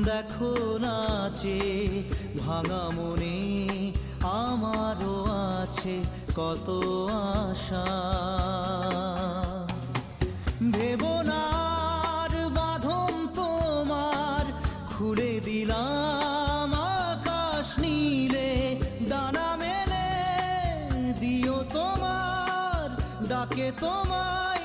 দেখো নাচে ভাঙা মনে আমারও আছে কত আশা। ভেবো না আর বাঁধন তোমার, খুলে দিলাম আকাশ নীলে। ডানা মেলে দিও তোমার, ডাকে তোমায়